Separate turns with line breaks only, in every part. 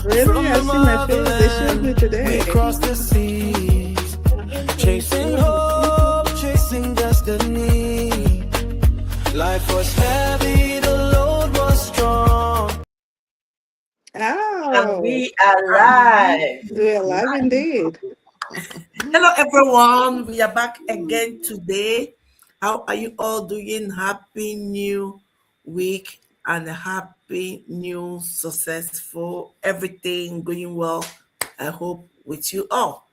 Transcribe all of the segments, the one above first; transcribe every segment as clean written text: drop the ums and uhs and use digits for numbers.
Really? I see my face. They showed me
We
today.
crossed the seas, chasing hope, chasing destiny. Life was heavy, the load was strong.
And
Oh,
we are live.
we're alive indeed.
Hello, everyone. We are back again today. How are you all doing? Happy new week and a happy new successful everything going well. I hope with you all.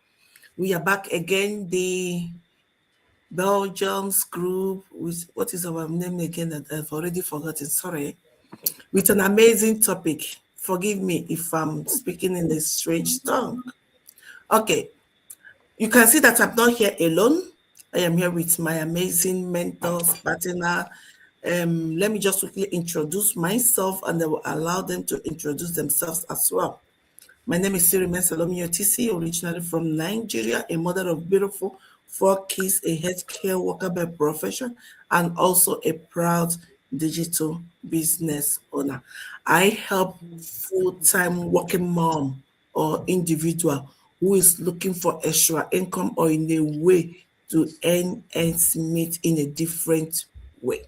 We are back again. The Belgium's group with what is our name again? That I've already forgotten. Sorry. With an amazing topic. Forgive me if I'm speaking in a strange tongue. Okay, you can see that I'm not here alone. I am here with my amazing mentors, partner. Let me just quickly introduce myself and I will allow them to introduce themselves as well. My name is Sirimen Salome Otisi, originally from Nigeria, a mother of beautiful 4 kids, a healthcare worker by profession, and also a proud digital business owner. I help full-time working mom or individual who is looking for extra income or in a way to earn ends meet in a different way.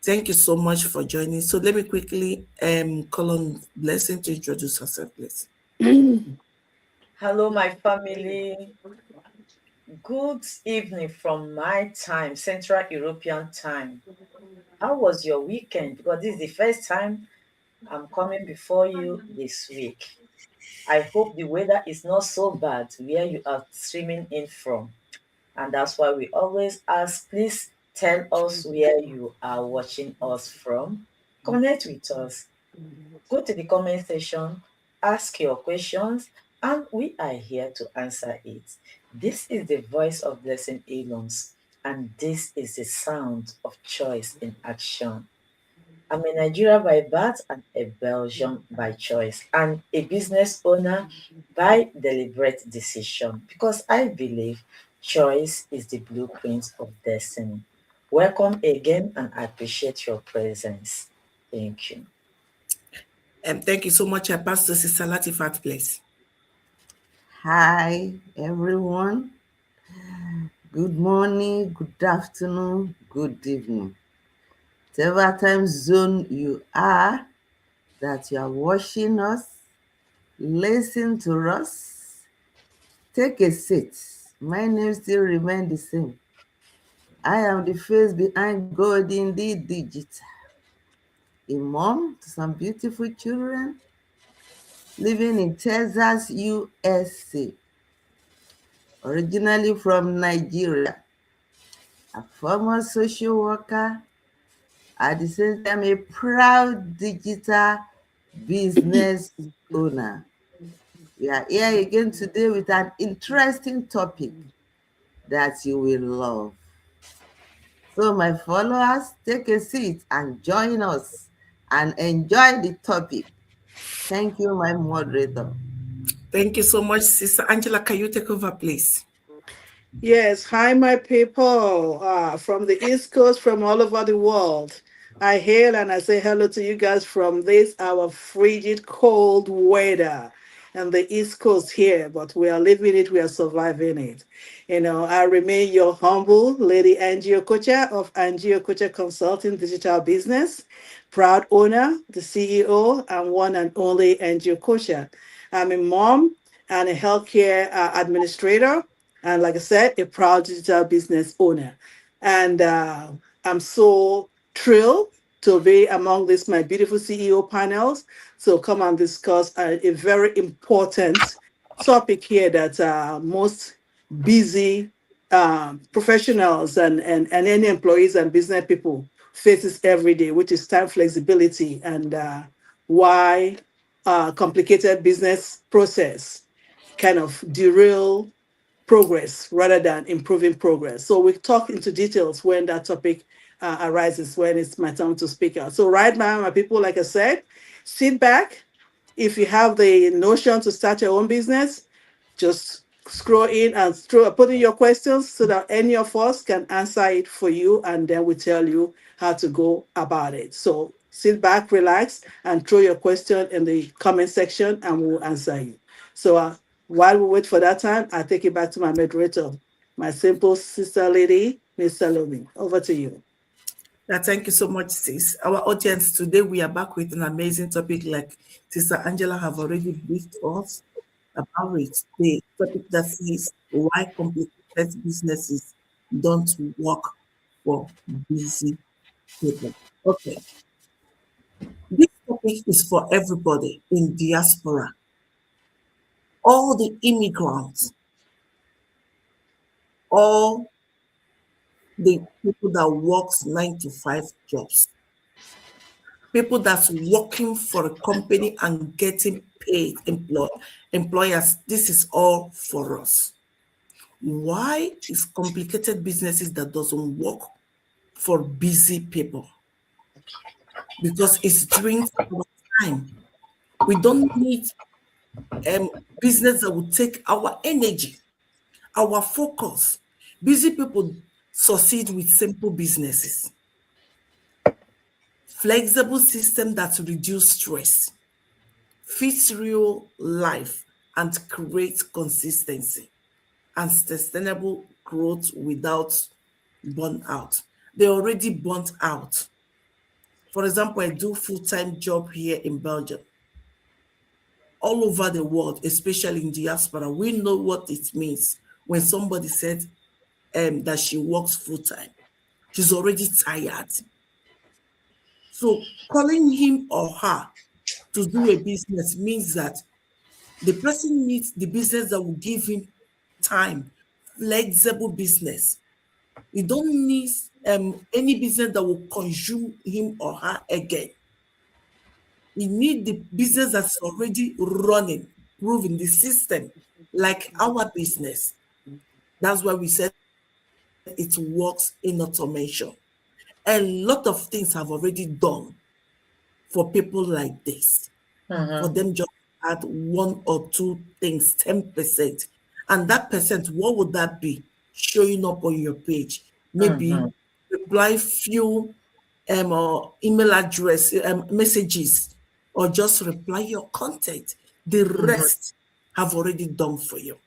Thank you so much for joining. So let me quickly call on Blessing to introduce herself, please.
Hello, my family. Good evening from my time, Central European time. How was your weekend? Because this is the first time I'm coming before you this week. I hope the weather is not so bad where you are streaming in from. And that's why we always ask, please tell us where you are watching us from. Connect with us. Go to the comment section, ask your questions, and we are here to answer it. This is the voice of Blessing Elons, and this is the sound of choice in action. I'm a Nigerian by birth and a Belgian by choice, and a business owner by deliberate decision because I believe choice is the blueprint of destiny. Welcome again, and I appreciate your presence. Thank you.
Thank you so much. I pass to Sister Latifat, please.
Hi, everyone. Good morning, good afternoon, good evening. Whatever time zone you are, that you are watching us, listen to us, take a seat. My name still remains the same. I am the face behind God Indeed Digital, a mom to some beautiful children living in Texas, USA, originally from Nigeria, a former social worker, at the same time a proud digital business owner. We are here again today with an interesting topic that you will love. So, my followers, take a seat and join us and enjoy the topic. Thank you, my moderator.
Thank you so much, Sister Angela. Can you take over, please?
Yes, hi, my people from the East Coast, from all over the world. I hail and I say hello to you guys from this, our frigid, cold weather and the East Coast here, but we are living it, we are surviving it. I remain your humble Lady Angie Okocha of Angie Okocha Consulting Digital Business, proud owner, the CEO, and one and only Angie Okocha. I'm a mom and a healthcare administrator and like I said, a proud digital business owner. And I'm so thrilled to be among this my beautiful CEO panels. So come and discuss a very important topic here that most busy professionals and any employees and business people faces every day, which is time flexibility and why complicated business process kind of derail progress rather than improving progress. So we talk into details when that topic arises, when it's my time to speak out. So right now, my people, like I said, sit back. If you have the notion to start your own business, just scroll in and put in your questions so that any of us can answer it for you, and then we tell you how to go about it. So sit back, relax, and throw your question in the comment section and we'll answer you. So while we wait for that time, I take it back to my moderator, my simple sister lady, Miss Salome. Over to you.
Yeah, thank you so much, sis. Our audience today, we are back with an amazing topic, like Sister Angela have already briefed us about it. The topic that says why complicated businesses don't work for busy people. Okay, this topic is for everybody in diaspora, all the immigrants, all the people that works 9 to 5 jobs, people that's working for a company and getting paid, employers. This is all for us. Why is complicated businesses that doesn't work for busy people? Because it drinks our time. We don't need um, business that will take our energy, our focus. Busy people succeed with simple businesses, flexible system that reduce stress, fits real life, and create consistency and sustainable growth without burnout. They already burnt out. For example, I do full-time job here in Belgium. All over the world, especially in diaspora, we know what it means when somebody said that she works full-time. She's already tired. So calling him or her to do a business means that the person needs the business that will give him time, flexible business. You don't need any business that will consume him or her again. You need the business that's already running, proving the system, like our business. That's why we said it works in automation. A lot of things have already done for people like this. For
Mm-hmm.
them just add one or two things, 10%. And that percent, what would that be? Showing up on your page. Maybe
Mm-hmm.
reply few or email address messages, or just reply your content. The
Mm-hmm.
rest have already done for you.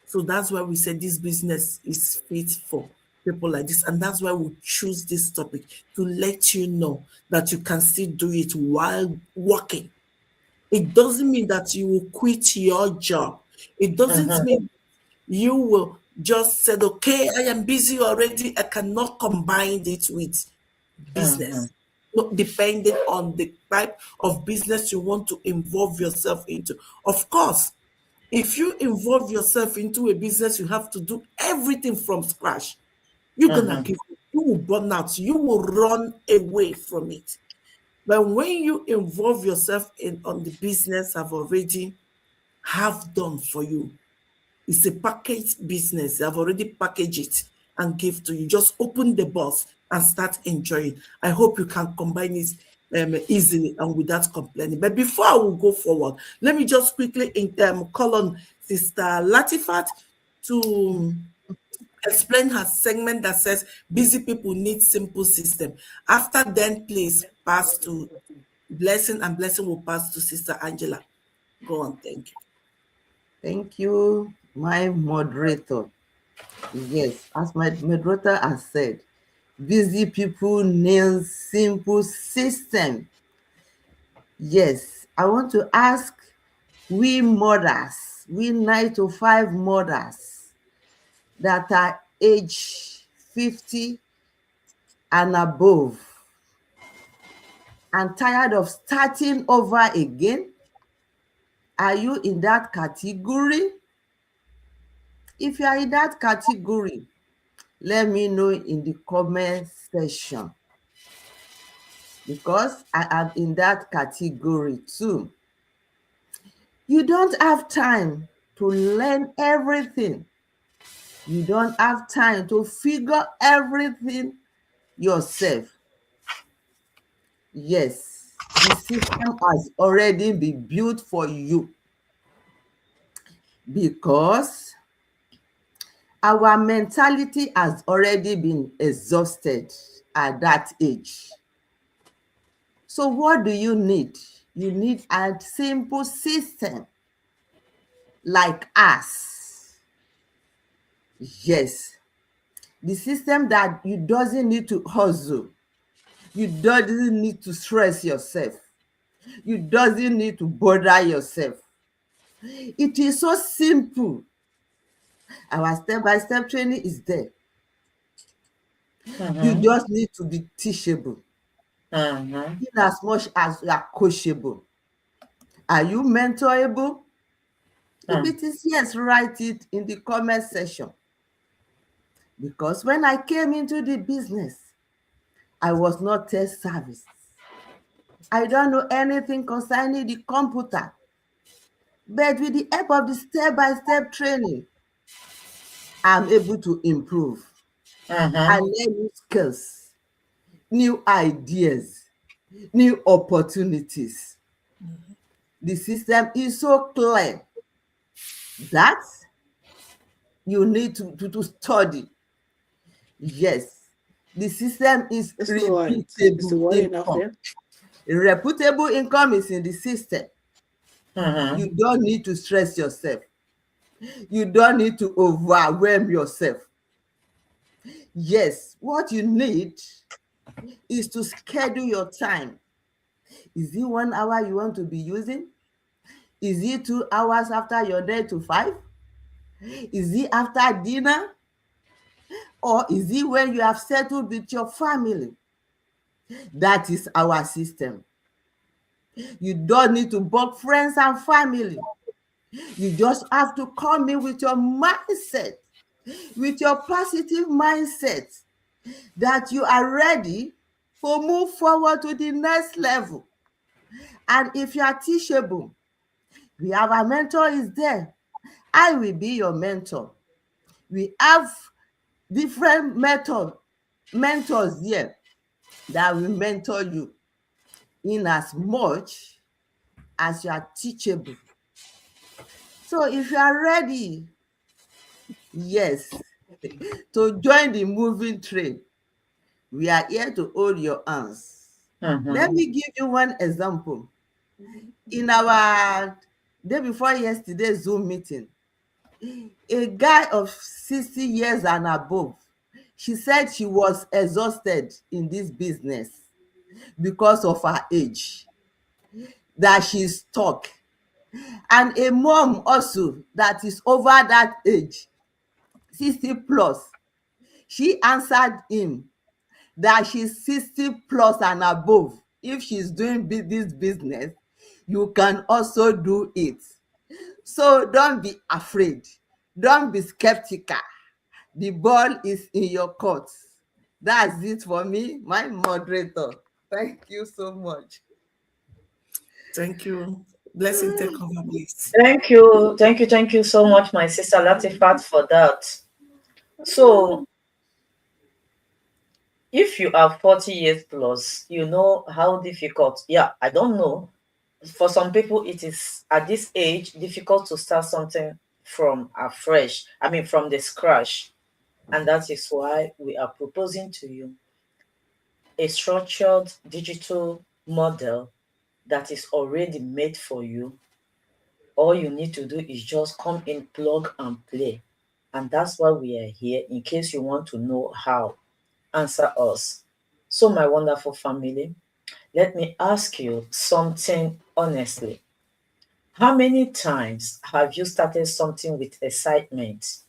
So that's why we said this business is fit for people like this. And that's why we choose this topic to let you know that you can still do it while working. It doesn't mean that you will quit your job. It doesn't
Mm-hmm.
mean you will just said, okay, I am busy already. I cannot combine it with
Mm-hmm.
business. No, depending on the type of business you want to involve yourself into. Of course, if you involve yourself into a business, you have to do everything from scratch. You're gonna
Mm-hmm.
give you will burn out, you will run away from it. But when you involve yourself in on the business I've already have done for you, it's a packaged business. I've already packaged it and give to you. Just open the box and start enjoying. I hope you can combine it easily and without complaining. But before I will go forward, let me just quickly call on Sister Latifat to explain her segment that says busy people need simple system. After then, please pass to Blessing, and Blessing will pass to Sister Angela. Go on, thank you.
Thank you, my moderator. Yes, as my moderator has said, busy people need simple system. Yes, I want to ask we mothers, we 9 to 5 mothers that are age 50 and above and tired of starting over again. Are you in that category? If you are in that category, let me know in the comment section, because I am in that category too. You don't have time to learn everything. You don't have time to figure everything yourself. Yes, the system has already been built for you because our mentality has already been exhausted at that age. So, what do you need? You need a simple system like us. Yes, the system that you doesn't need to hustle, you doesn't need to stress yourself, you doesn't need to bother yourself. It is so simple. Our step-by-step training is there. You
Mm-hmm.
just need to be teachable
Mm-hmm.
in as much as you are coachable. Are you mentorable? If
Mm.
it is yes, write it in the comment section. Because when I came into the business, I was not tech service. I don't know anything concerning the computer. But with the help of the step-by-step training, I'm able to improve and
Mm-hmm.
learn new skills, new ideas, new opportunities. The system is so clear that you need to study. Yes, the system is
It's the word. It's the
repeatable
word enough
income.
there.
Reputable income is in the system.
Mm-hmm.
You don't need to stress yourself. You don't need to overwhelm yourself. Yes, what you need is to schedule your time. Is it 1 hour you want to be using? Is it 2 hours after your 9 to 5? Is it after dinner? Or is it when you have settled with your family? That is our system. You don't need to bug friends and family. You just have to come in with your mindset, with your positive mindset that you are ready to move forward to the next level. And if you are teachable, we have a mentor is there. I will be your mentor. We have different mentors here that will mentor you in as much as you are teachable. So if you are ready, yes, to join the moving train, we are here to hold your hands. Let
Mm-hmm.
me give you one example. In our day before yesterday Zoom meeting, a guy of 60 years and above, she said she was exhausted in this business because of her age, that she's stuck. And a mom also that is over that age, 60 plus, she answered him that she's 60 plus and above. If she's doing this business, you can also do it. So don't be afraid. Don't be skeptical. The ball is in your court. That's it for me, my moderator. Thank you so much.
Thank you. Blessing, take over, please.
Thank you. Thank you. Thank you so much, my sister Latifat, for that. So, if you are 40 years plus, you know how difficult. Yeah, I don't know. For some people, it is at this age difficult to start something from afresh. I mean, from the scratch. And that is why we are proposing to you a structured digital model that is already made for you. All you need to do is just come in, plug and play. And that's why we are here in case you want to know how. Answer us. So, my wonderful family, let me ask you something honestly. How many times have you started something with excitement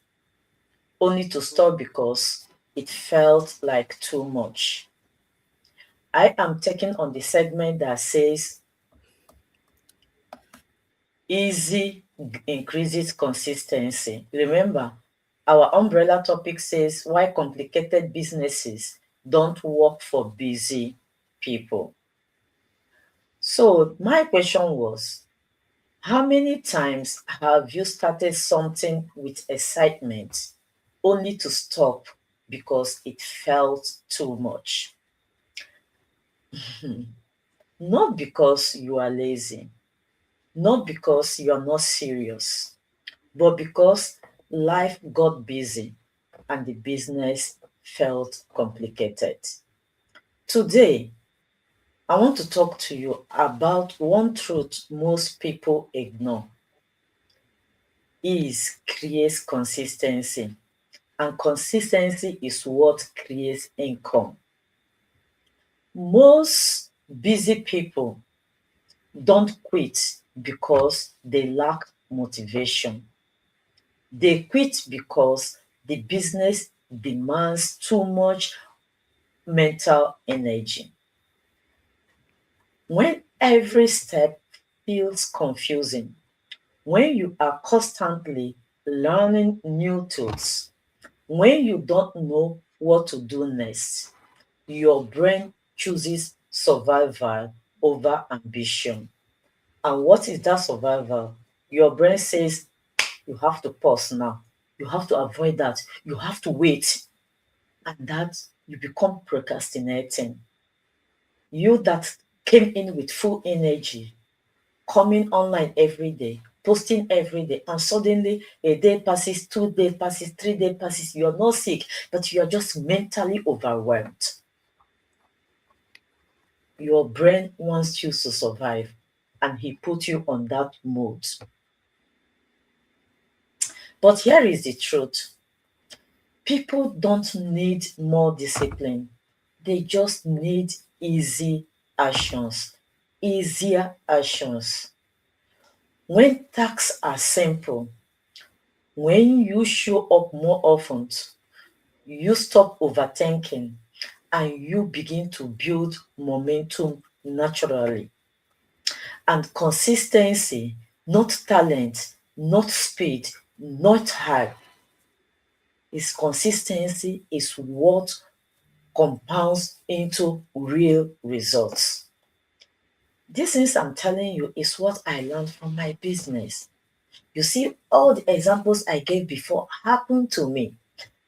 only to stop because it felt like too much? I am taking on the segment that says easy increases consistency. Remember, our umbrella topic says why complicated businesses don't work for busy people. So, my question was, how many times have you started something with excitement only to stop because it felt too much? Not because you are lazy, not because you are not serious, but because life got busy and the business felt complicated. Today, I want to talk to you about one truth most people ignore is creates consistency. And consistency is what creates income. Most busy people don't quit because they lack motivation. They quit because the business demands too much mental energy. When every step feels confusing, when you are constantly learning new tools, when you don't know what to do next, your brain chooses survival over ambition. And what is that survival? Your brain says, you have to pause now. You have to avoid that. You have to wait. And that you become procrastinating. You that came in with full energy, coming online every day, posting every day, and suddenly a day passes, 2 days passes, 3 days passes, you're not sick, but you're just mentally overwhelmed. Your brain wants you to survive, and he put you on that mode. But here is the truth. People don't need more discipline. They just need easy actions, easier actions. When tasks are simple, when you show up more often, you stop overthinking and you begin to build momentum naturally. And consistency, not talent, not speed, not hype, is consistency is what compounds into real results. This things I'm telling you is what I learned from my business. You see, all the examples I gave before happened to me.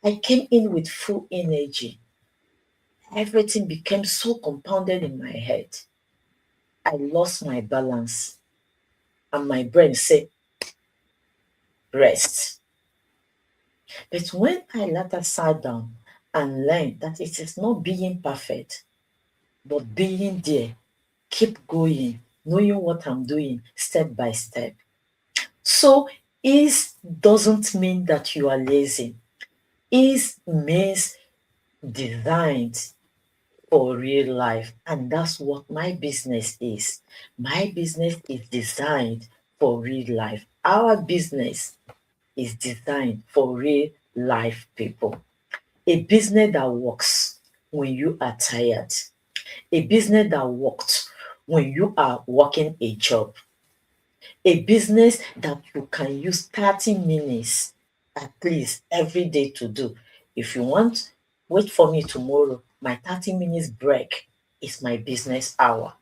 I came in with full energy. Everything became so compounded in my head. I lost my balance, and my brain said, rest. But when I later sat down and learned that it is not being perfect, but being there, keep going, knowing what I'm doing step by step. So, ease doesn't mean that you are lazy. Ease means designed for real life. And that's what my business is. My business is designed for real life. Our business is designed for real life people. A business that works when you are tired. A business that works when you are working a job. A business that you can use 30 minutes at least every day to do. If you want, wait for me tomorrow. My 30 minutes break is my business hour.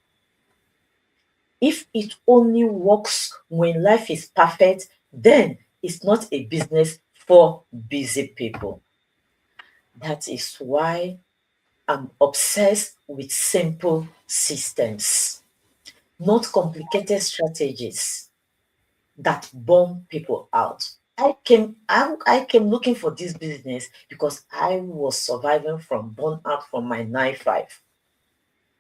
If it only works when life is perfect, then it's not a business for busy people. That is why I'm obsessed with simple systems, not complicated strategies that burn people out. I came looking for this business because I was surviving from burnout from my 9 5.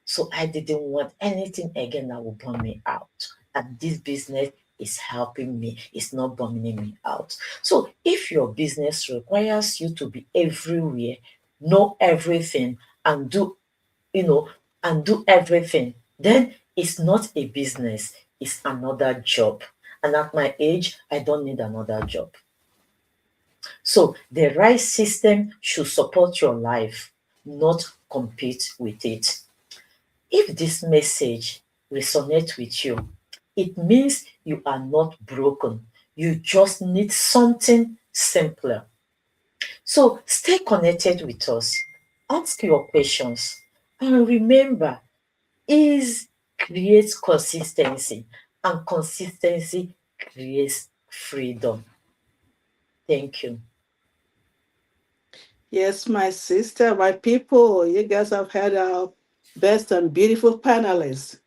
So I didn't want anything again that would burn me out. And this business is helping me, it's not burning me out. So if your business requires you to be everywhere, know everything, and do, you know, and do everything, then it's not a business, it's another job. And at my age, I don't need another job. So the right system should support your life, not compete with it. If this message resonates with you, it means you are not broken. You just need something simpler. So stay connected with us. Ask your questions. And remember, ease creates consistency, and consistency creates freedom. Thank you.
Yes, my sister, my people, you guys have had our best and beautiful panelists.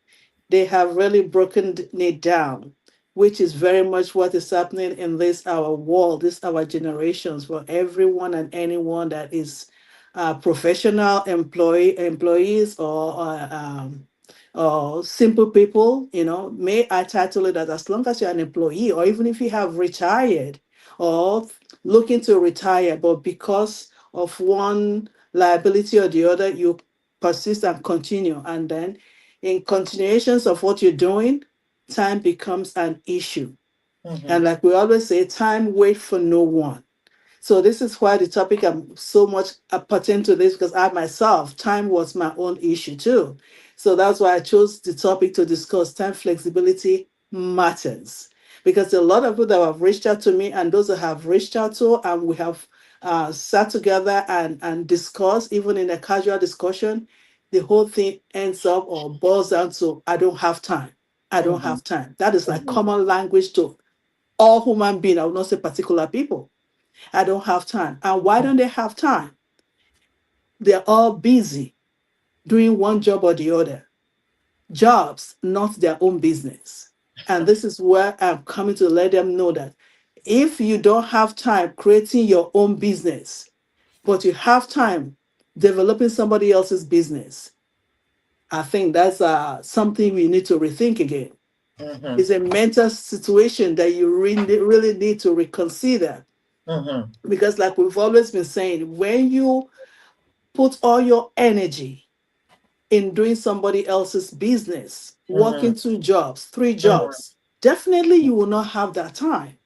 They have really broken it down, which is very much what is happening in this our world, this our generations, for everyone and anyone that is professional employees or simple people, may I title it that as long as you're an employee, or even if you have retired or looking to retire, but because of one liability or the other, you persist and continue. And then in continuations of what you're doing, time becomes an issue.
Mm-hmm.
And like we always say, time waits for no one. So this is why the topic I'm so much pertain to this, because I myself, time was my own issue too. So that's why I chose the topic to discuss. Time flexibility matters, because a lot of people that have reached out to me and those that have reached out to, and we have sat together and discussed, even in a casual discussion, the whole thing ends up or boils down to, I don't have time. I don't
Mm-hmm.
have time. That is like
Mm-hmm.
common language to all human beings. I will not say particular people. I don't have time. And why don't they have time? They're all busy doing one job or the other. Jobs, not their own business. And this is where I'm coming to let them know that if you don't have time creating your own business, but you have time developing somebody else's business, I think that's something we need to rethink again.
Mm-hmm.
It's a mental situation that you really need to reconsider.
Mm-hmm.
Because, like we've always been saying, when you put all your energy in doing somebody else's business,
Mm-hmm.
working two jobs, three
Mm-hmm.
jobs, definitely you will not have that time.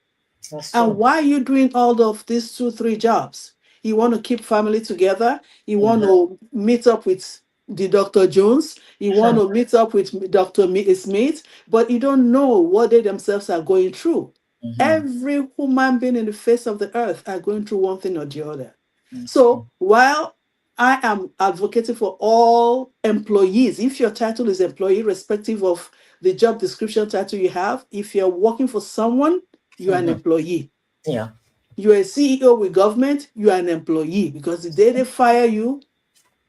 That's
And
true.
why are you doing all of these two, three jobs? You want to keep family together. You want
Mm-hmm.
to meet up with the Dr. Jones. You want to meet up with Dr. Smith, but you don't know what they themselves are going through.
Mm-hmm.
Every human being in the face of the earth are going through one thing or the other.
That's true.
So while I am advocating for all employees, if your title is employee, respective of the job description title you have, if you're working for someone, you are an
Mm-hmm.
employee.
Yeah.
You're a CEO with government, you are an employee, because the day they fire you,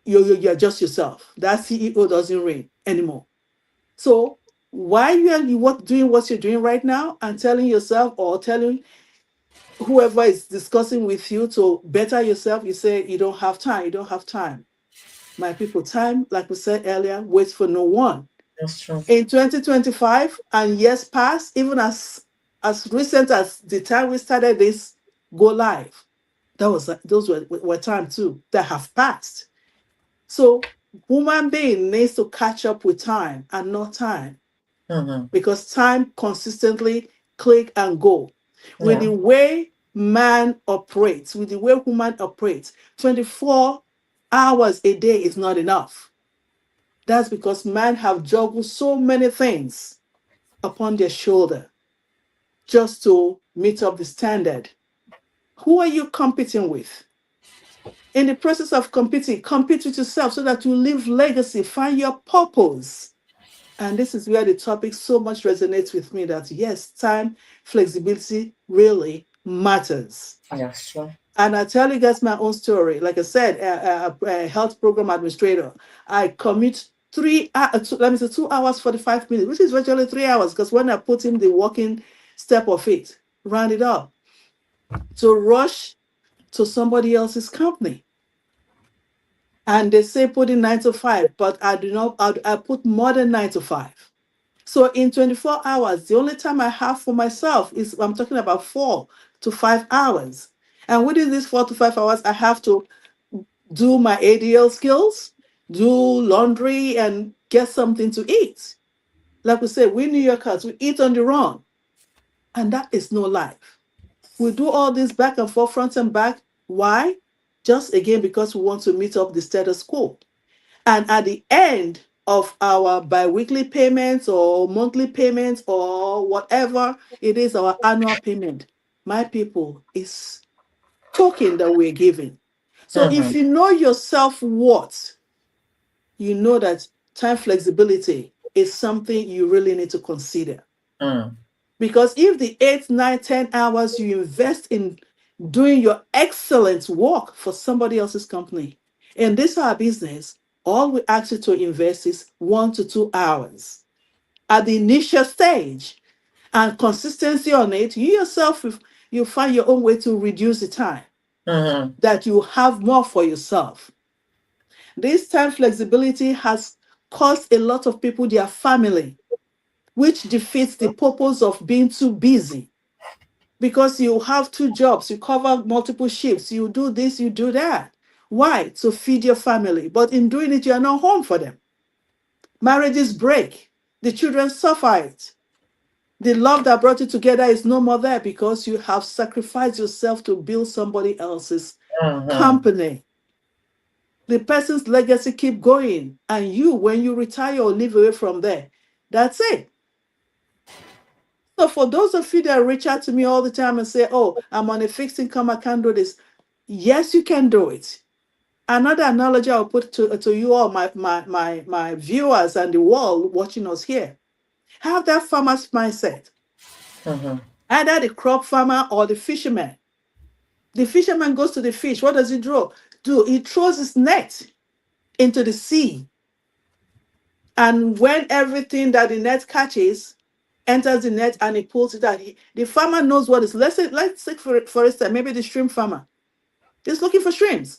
you're just yourself. That CEO doesn't reign anymore. So why you what doing what you're doing right now and telling yourself or telling whoever is discussing with you to better yourself, you say you don't have time, you don't have time. My people, time, like we said earlier, waits for no one.
That's true.
In 2025 and years past, even as recent as the time we started this go live, those were time too that have passed. So human being needs to catch up with time and not time,
Mm-hmm.
because time consistently click and go. With
Yeah.
the way man operates, with the way human operates, 24 hours a day is not enough. That's because man have juggled so many things upon their shoulder just to meet up the standard. Who are you competing with? In the process of competing, compete with yourself so that you leave legacy, find your purpose. And this is where the topic so much resonates with me, that yes, time flexibility really matters.
That's true.
And I tell you guys my own story. Like I said, a health program administrator. I commute let me say 2 hours 45 minutes, which is virtually 3 hours. Because when I put in the walking step of it, round it up, to rush to somebody else's company, and they say put in 9 to 5, but I do not. I put more than 9 to 5. So in 24 hours, the only time I have for myself is, I'm talking about 4 to 5 hours. And within these 4 to 5 hours, I have to do my ADL skills, do laundry, and get something to eat. Like we say, we New Yorkers, we eat on the run. And that is no life. We do all this back and forth, front and back. Why? Just again, because we want to meet up the status quo. And at the end of our biweekly payments or monthly payments or whatever it is, our annual payment, my people, is token that we're giving. So
Mm-hmm.
if you know your self-worth, you know that time flexibility is something you really need to consider.
Mm.
Because if the 8, 9, 10 hours you invest in doing your excellent work for somebody else's company, in this our business, all we ask you to invest is 1 to 2 hours at the initial stage, and consistency on it. You yourself, if you find your own way to reduce the time,
Mm-hmm.
that you have more for yourself. This time flexibility has costs a lot of people their family, which defeats the purpose of being too busy. Because you have two jobs, you cover multiple shifts, you do this, you do that. Why? To feed your family. But in doing it, you are not home for them. Marriages break, the children suffer it. The love that brought you together is no more there because you have sacrificed yourself to build somebody else's
Mm-hmm.
company. The person's legacy keep going, and you, when you retire or live away from there, that's it. So for those of you that reach out to me all the time and say, oh, I'm on a fixed income, I can't do this. Yes, you can do it. Another analogy I'll put to you all, my viewers and the world watching us here. Have that farmer's mindset.
Mm-hmm.
Either the crop farmer or the fisherman. The fisherman goes to the fish. What does he do? He throws his net into the sea. And when everything that the net catches enters the net and he pulls it out, the farmer knows what is. Let's say for instance, maybe the shrimp farmer is looking for shrimps.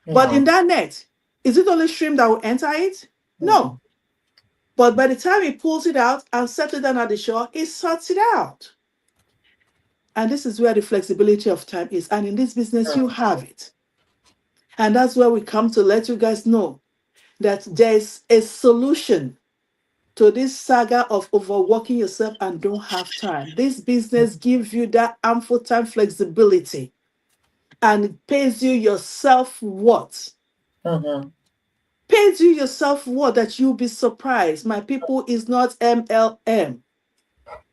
But
Yeah.
in that net, is it only shrimp that will enter it?
Mm-hmm.
No. But by the time he pulls it out and sets it down at the shore, he sorts it out. And this is where the flexibility of time is. And in this business, you have it. And that's where we come to let you guys know that there's a solution to this saga of overworking yourself and don't have time. This business gives you that ample time flexibility and it pays you your self-worth.
Mm-hmm.
Pays you your self-worth that you'll be surprised. My people, is not MLM.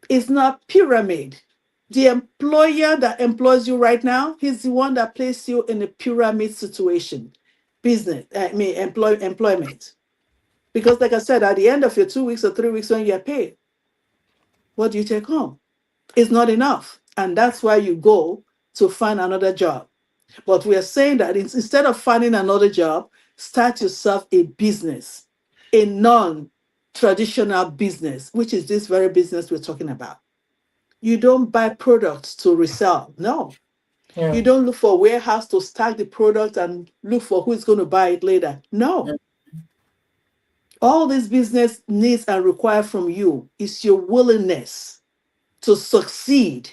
It's not pyramid. The employer that employs you right now, he's the one that placed you in a pyramid situation. Employment. Because like I said, at the end of your 2 weeks or 3 weeks when you're paid, what do you take home? It's not enough. And that's why you go to find another job. But we are saying that instead of finding another job, start yourself a business, a non-traditional business, which is this very business we're talking about. You don't buy products to resell. No.
Yeah.
You don't look for a warehouse to stack the product and look for who's going to buy it later. No. All this business needs and require from you is your willingness to succeed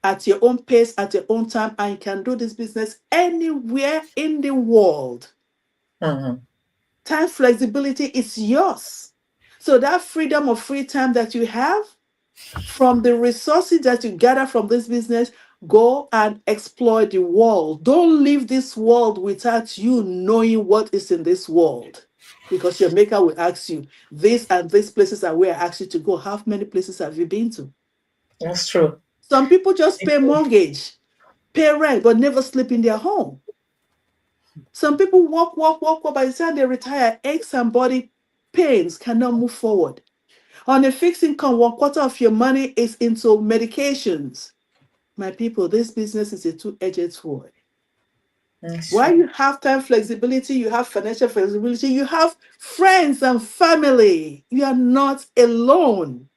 at your own pace, at your own time, and you can do this business anywhere in the world.
Mm-hmm.
Time flexibility is yours. So that freedom of free time that you have from the resources that you gather from this business, go and explore the world. Don't leave this world without you knowing what is in this world. Because your maker will ask you, this and these places are where I asked you to go. How many places have you been to?
That's true.
Some people just pay mortgage, pay rent, but never sleep in their home. Some people walk. By the time they retire, aches and body pains cannot move forward. On a fixed income, 1/4 of your money is into medications. My people, this business is a two-edged sword.
That's
While
true.
you have time flexibility, you have financial flexibility, you have friends and family. You are not alone.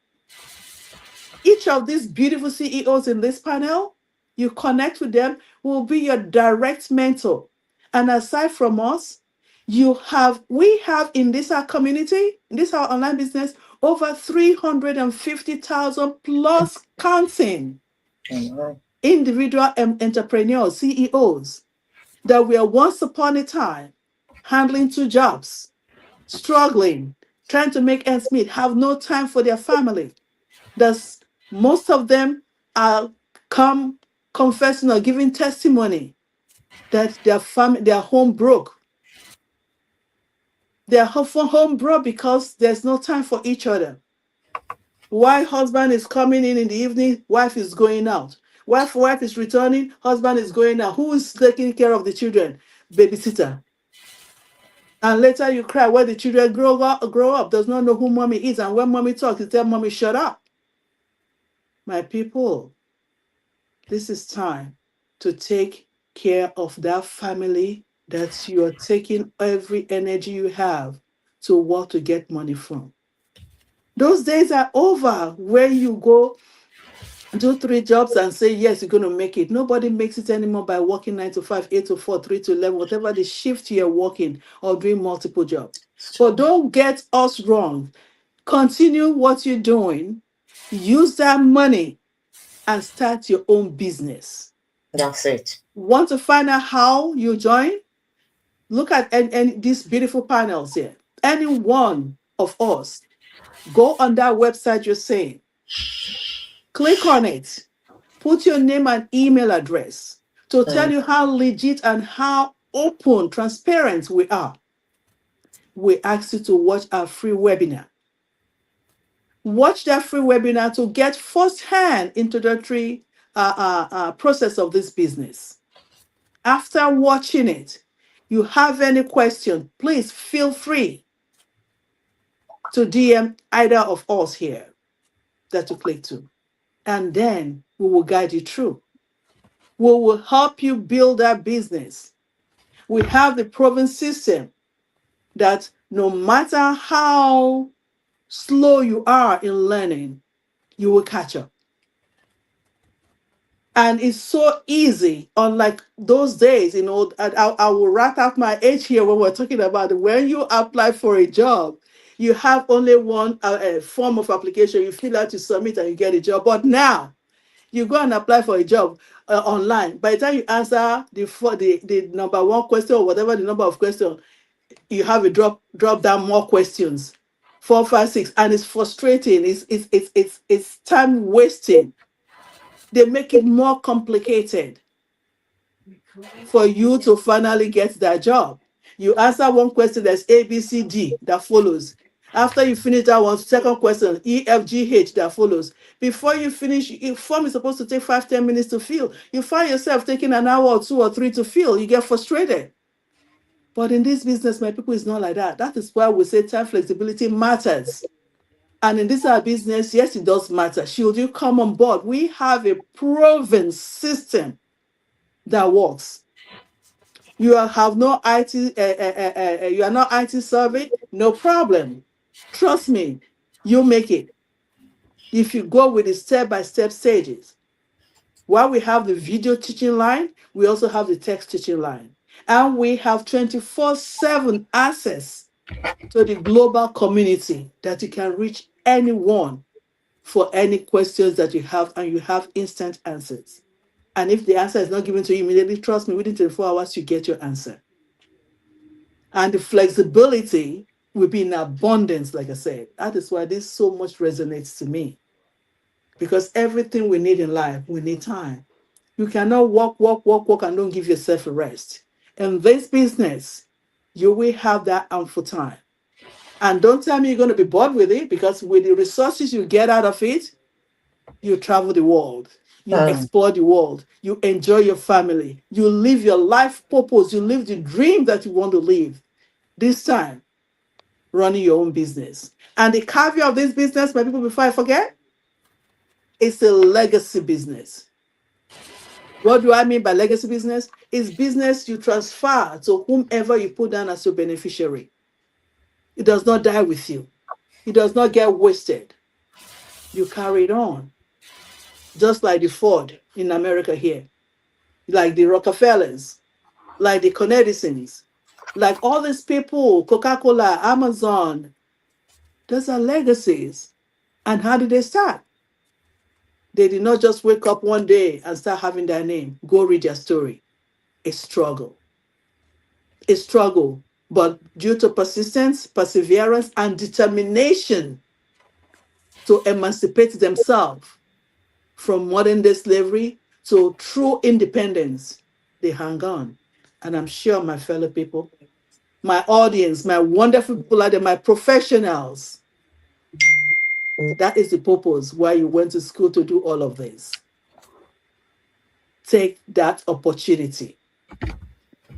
Each of these beautiful CEOs in this panel, you connect with them, will be your direct mentor. And aside from us, we have in this our community, in this our online business, over 350,000 plus counting
Mm-hmm.
individual entrepreneurs, CEOs, that were once upon a time handling two jobs, struggling, trying to make ends meet, have no time for their family. Thus, most of them are come confessing or giving testimony that their home broke. Their home broke because there's no time for each other. Why husband is coming in the evening, wife is going out. Wife is returning, husband is going out. Who is taking care of the children? Babysitter. And later you cry when the children grow up, does not know who mommy is. And when mommy talks, you tell mommy, shut up. My people, this is time to take care of that family that you are taking every energy you have to work to get money from. Those days are over where you go do three jobs and say, yes, you're going to make it. Nobody makes it anymore by working 9 to 5, 8 to 4, 3 to 11, whatever the shift you're working or doing multiple jobs. But don't get us wrong. Continue what you're doing, use that money and start your own business.
That's it.
Want to find out how you join? Look at and these beautiful panels here. Any one of us, go on that website you're saying, click on it, put your name and email address to tell
Mm.
you how legit and how open, transparent we are. We ask you to watch our free webinar. Watch that free webinar to get first-hand introductory process of this business. After watching it, you have any question, please feel free to DM either of us here that you click to. And then we will guide you through. We will help you build that business. We have the proven system that no matter how slow you are in learning, you will catch up. And it's so easy, unlike those days, and I will rat out my age here when we're talking about it. When you apply for a job, you have only one form of application. You fill out, you submit, and you get a job. But now, you go and apply for a job online. By the time you answer the number one question or whatever the number of questions, you have a drop down more questions, 4, 5, 6, and it's frustrating. It's time wasting. They make it more complicated for you to finally get that job. You answer one question, there's A, B, C, D that follows. After you finish that one, second question, E, F, G, H that follows. Before you finish, a form is supposed to take 5, 10 minutes to fill. You find yourself taking an hour or 2 or 3 to fill. You get frustrated. But in this business, my people, it's not like that. That is why we say time flexibility matters. And in this our business, yes, it does matter. Should you come on board? We have a proven system that works. Have no IT, you are not IT savvy, no problem. Trust me, you'll make it if you go with the step-by-step stages. While we have the video teaching line, we also have the text teaching line. And we have 24/7 access to the global community that you can reach anyone for any questions that you have, and you have instant answers. And if the answer is not given to you immediately, trust me, within 24 hours, you get your answer. And the flexibility will be in abundance, like I said. That is why this so much resonates to me. Because everything we need in life, we need time. You cannot walk, and don't give yourself a rest. In this business, you will have that ample time. And don't tell me you're going to be bored with it, because with the resources you get out of it, you travel the world, you
Mm.
explore the world, you enjoy your family, you live your life purpose, you live the dream that you want to live. This time, running your own business. And the caveat of this business, my people, before I forget, it's a legacy business. What do I mean by legacy business? It's business you transfer to whomever you put down as your beneficiary. It does not die with you. It does not get wasted. You carry it on. Just like the Ford in America here, like the Rockefellers, like the Conedisons, like all these people, Coca-Cola, Amazon, those are legacies. And how did they start? They did not just wake up one day and start having their name. Go read their story. A struggle. A struggle. But due to persistence, perseverance, and determination to emancipate themselves from modern day slavery to true independence, they hang on. And I'm sure my fellow people, my audience, my wonderful people out there, my professionals, that is the purpose why you went to school to do all of this. Take that opportunity.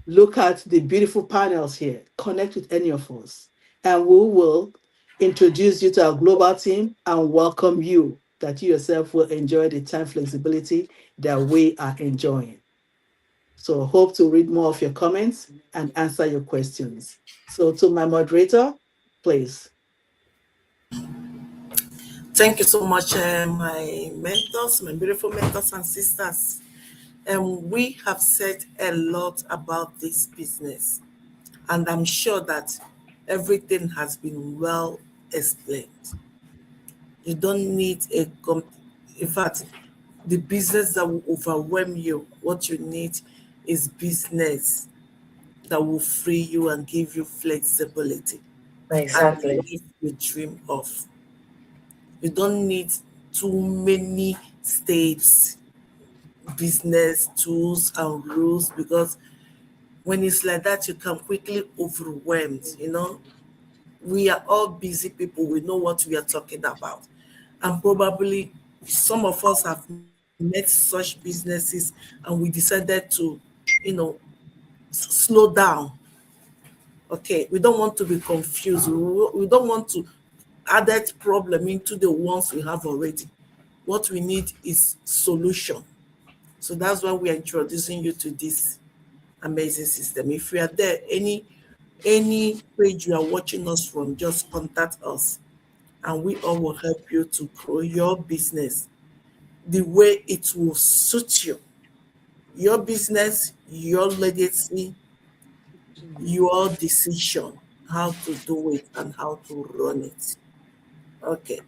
Look at the beautiful panels here. Connect with any of us, and we will introduce you to our global team and welcome you, that you yourself will enjoy the time flexibility that we are enjoying. So hope to read more of your comments and answer your questions. So to my moderator, please.
Thank you so much, my mentors, my beautiful mentors and sisters. And we have said a lot about this business, and I'm sure that Everything has been well explained. You don't need in fact, the business that will overwhelm you. What you need is business that will free you and give you flexibility and the
Exactly.
life you dream of. You don't need too many states, business tools and rules, because when it's like that, you can quickly overwhelmed. We are all busy people. We know what we are talking about, and probably some of us have met such businesses, and we decided to, you know, slow down. Okay, we don't want to be confused. We don't want to add that problem into the ones we have already. What we need is solution. So that's why we are introducing you to this amazing system. If you are there, any page you are watching us from, just contact us, and we all will help you to grow your business the way it will suit you. Your business, your legacy, your decision, how to do it and how to run it. Okay.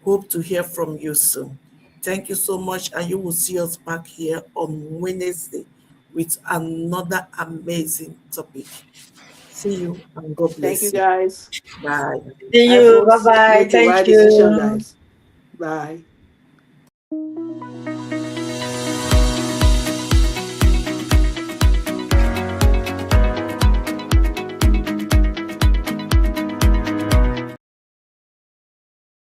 Hope to hear from you soon. Thank you so much, and you will see us back here on Wednesday with another amazing topic. See you, and God
Thank you,
bless you.
guys.
Bye.
See
I
you.
both
Bye bye.
made the
Thank
right decision,
you.
guys. Bye.